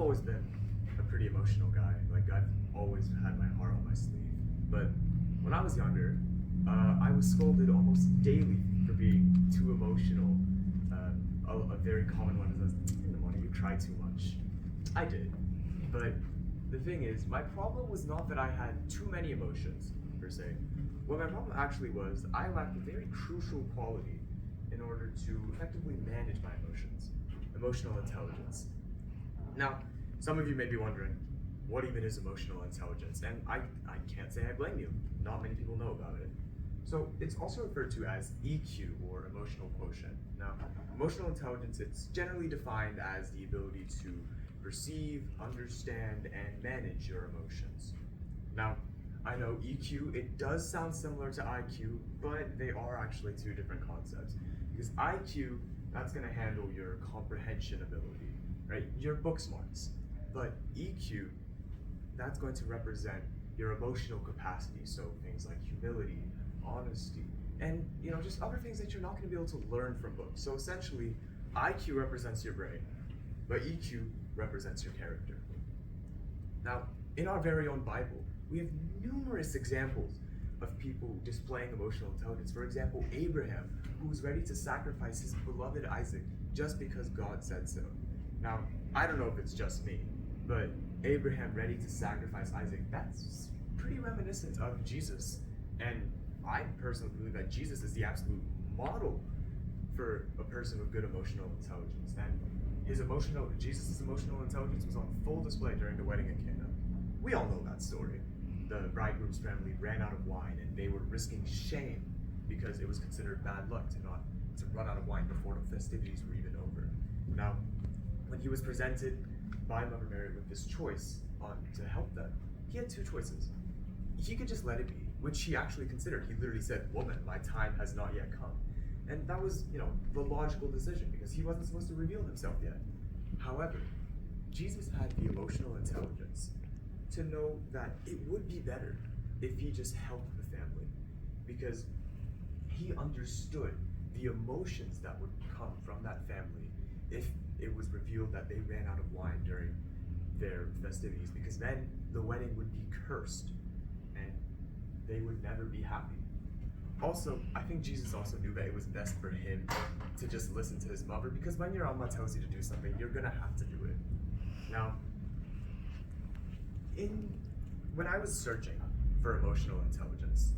always been a pretty emotional guy. Like, I've always had my heart on my sleeve. But when I was younger, I was scolded almost daily for being too emotional. A very common one is, in the morning, you cry too much. I did. But the thing is, my problem was not that I had too many emotions, per se. What my problem actually was, I lacked a very crucial quality in order to effectively manage my emotions. Emotional intelligence. Now, some of you may be wondering, what even is emotional intelligence? And I can't say I blame you. Not many people know about it. So it's also referred to as EQ, or emotional quotient. Now, emotional intelligence, it's generally defined as the ability to perceive, understand, and manage your emotions. Now, I know EQ, it does sound similar to IQ, but they are actually two different concepts. Because IQ, that's going to handle your comprehension ability, right? Your book smarts. But EQ, that's going to represent your emotional capacity, so things like humility, honesty, and just other things that you're not going to be able to learn from books. So essentially, IQ represents your brain, but EQ represents your character. Now, in our very own Bible, we have numerous examples of people displaying emotional intelligence. For example, Abraham, who was ready to sacrifice his beloved Isaac just because God said so. Now, I don't know if it's just me, but Abraham ready to sacrifice Isaac, that's pretty reminiscent of Jesus. And I personally believe that Jesus is the absolute model for a person with good emotional intelligence. And Jesus' emotional intelligence was on full display during the wedding in Cana. We all know that story. The bridegroom's family ran out of wine, and they were risking shame because it was considered bad luck to run out of wine before the festivities were even over. Now, when he was presented by Mother Mary with this choice to help them, he had two choices. He could just let it be, which he actually considered. He literally said, "Woman, my time has not yet come." And that was, the logical decision, because he wasn't supposed to reveal himself yet. However, Jesus had the emotional intelligence to know that it would be better if he just helped the family, because he understood the emotions that would come from that family if it was revealed that they ran out of wine during their festivities, because then the wedding would be cursed and they would never be happy. Also, I think Jesus also knew that it was best for him to just listen to his mother, because when your Amma tells you to do something, you're gonna have to do it. Now, when I was searching for emotional intelligence,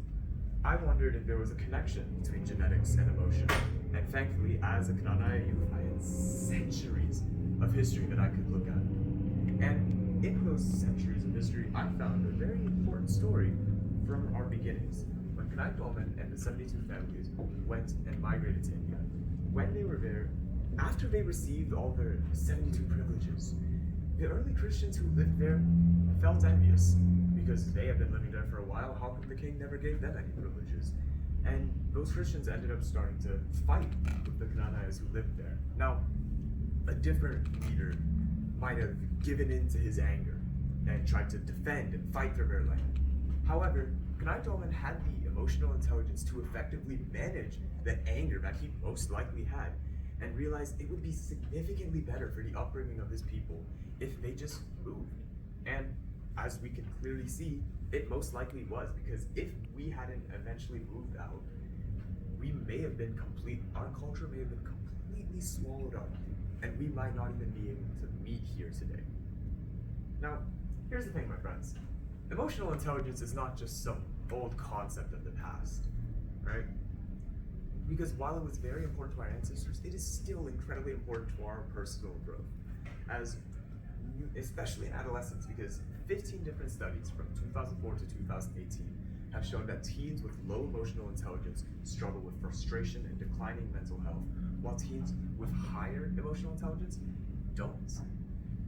I wondered if there was a connection between genetics and emotion. And thankfully, as a Knanaya youth, I had centuries of history that I could look at. And in those centuries of history, I found a very important story from our beginnings. When Kanai Dolmen and the 72 families went and migrated to India, when they were there, after they received all their 72 privileges, the early Christians who lived there felt envious, because they had been living there for a while. How come the king never gave them any privileges? And those Christians ended up starting to fight with the Knanayas who lived there. Now, a different leader might have given in to his anger and tried to defend and fight for their land. However, Kanai Dolmen had the emotional intelligence to effectively manage the anger that he most likely had, and realized it would be significantly better for the upbringing of his people if they just moved. And as we can clearly see, it most likely was, because if we hadn't eventually moved out, our culture may have been completely swallowed up, and we might not even be able to meet here today. Now, here's the thing, my friends. Emotional intelligence is not just some old concept of the past, right? Because while it was very important to our ancestors, it is still incredibly important to our personal growth, especially in adolescence, because 15 different studies from 2004 to 2018 have shown that teens with low emotional intelligence struggle with frustration and declining mental health, while teens with higher emotional intelligence don't.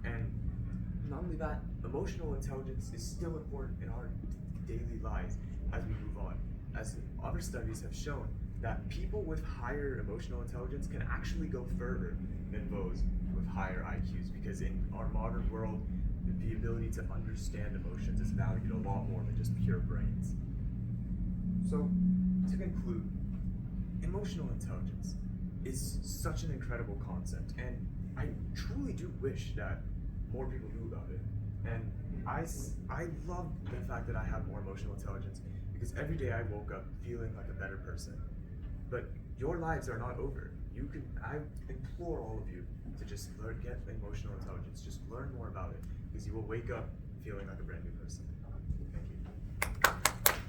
And not only that, emotional intelligence is still important in our daily lives as we move on, as other studies have shown that people with higher emotional intelligence can actually go further than those with higher IQs, because in our modern world, the ability to understand emotions is valued a lot more than just pure brains. So, to conclude, emotional intelligence is such an incredible concept, and I truly do wish that more people knew about it. And I love the fact that I have more emotional intelligence because every day I woke up feeling like a better person. But your lives are not over. I implore all of you to just get emotional intelligence. Just learn more about it because you will wake up feeling like a brand new person.